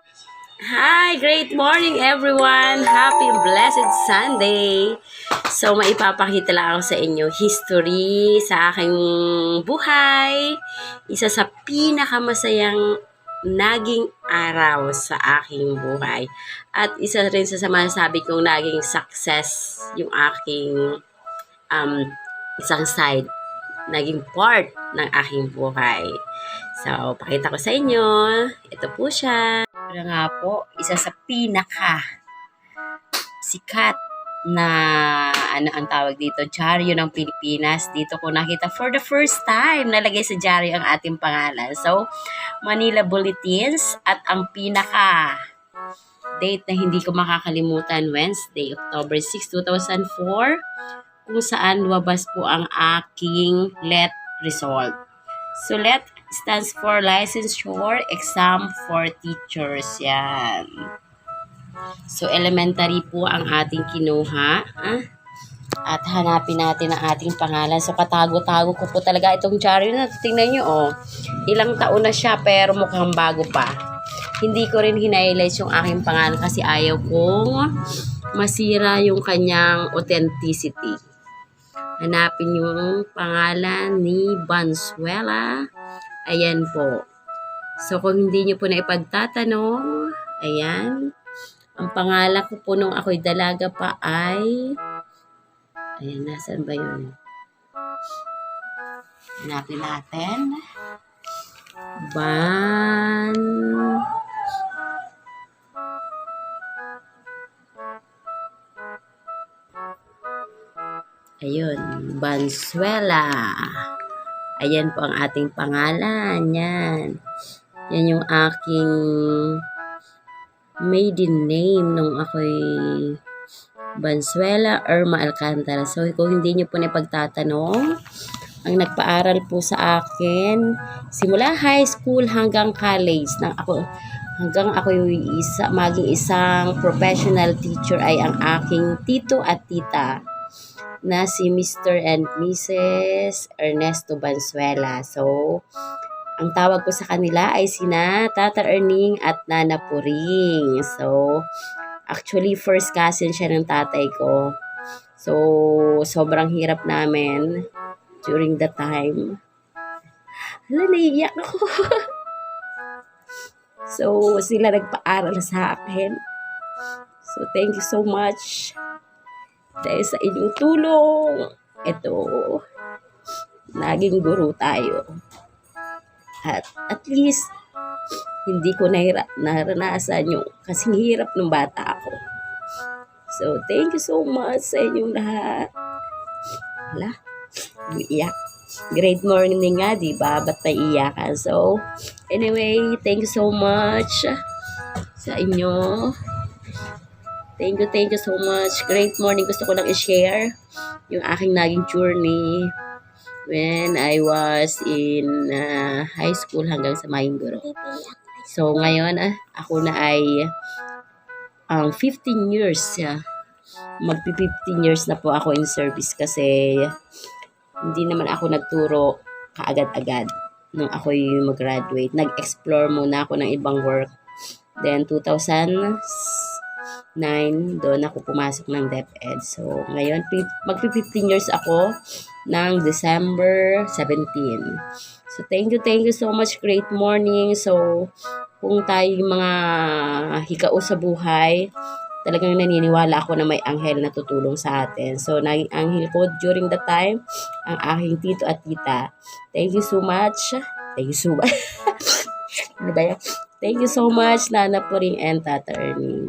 Hi! Great morning everyone! Happy blessed Sunday! So, maipapakita lang ako sa inyo history sa aking buhay. Isa sa pinakamasayang naging araw sa aking buhay. At isa rin sa masasabi kong naging success yung aking um, isang side. Naging part ng aking buhay. So, pakita ko sa inyo. Ito po siya. Ito nga po, isa sa pinaka sikat na ano ang tawag dito, dyaryo ng Pilipinas. Dito ko nakita for the first time nalagay sa dyaryo ang ating pangalan. So, Manila Bulletins at ang pinaka date na hindi ko makakalimutan, Wednesday, October 6, 2004, kung saan lumabas po ang aking LET result. So, LET stands for Licensure Exam for Teachers. Yan. So, elementary po ang ating kinuha. At hanapin natin ang ating pangalan. So, katago-tago ko po talaga itong dyaryo na. Tingnan nyo, oh. Ilang taon na siya, pero mukhang bago pa. Hindi ko rin hinighlight yung aking pangalan kasi ayaw kong masira yung kanyang authenticity. Hanapin yung pangalan ni Bansuela. Ayan po. So, kung hindi nyo po na ipagtatanong, ayan. Ang pangalan ko po nung ako'y dalaga pa ay, ayan, nasaan ba yun? Hanapin natin. Ayun, Bansuela. Ayan po ang ating pangalan. Yan. Yan yung aking maiden name nung ako'y Bansuela Irma Alcantara. So, kung hindi nyo po na pagtatanong, ang nagpaaral po sa akin, simula high school hanggang college, hanggang ako'y maging isang professional teacher ay ang aking tito at tita na si Mr. and Mrs. Ernesto Bansuela. So, ang tawag ko sa kanila ay sina Tata Erning at Nana Puring. So, actually, first cousin siya ng tatay ko. So, sobrang hirap namin during the time. Hala, naiiyak ako. So, sila nagpaaral sa akin. So, thank you so much. Dahil sa inyong tulong, ito, naging guro tayo. At least, hindi ko naranasan yung kasing hirap ng bata ako. So, thank you so much sa inyong lahat. Hala, iiyak. Great morning nga, diba? Ba't naiiyakan? So, anyway, thank you so much sa inyo. Thank you so much. Great morning. Gusto ko lang i-share yung aking naging journey when I was in high school hanggang sa Mayingguro. So, ngayon, ako na ay 15 years. Magpi-15 years na po ako in service kasi hindi naman ako nagturo kaagad-agad nung ako'y mag-graduate. Nag-explore muna ako ng ibang work. Then, 2009, doon ako pumasok ng DepEd. So, ngayon, magpi-15 years ako ng December 17. So, thank you so much. Great morning. So, kung tayo mga hikao sa buhay, talagang naniniwala ako na may anghel na tutulong sa atin. So, naging anghel ko during the time, ang aking tito at tita. Thank you so much. Thank you so much. Ano ba yan? Thank you so much, Nana Puring and Tata Erning.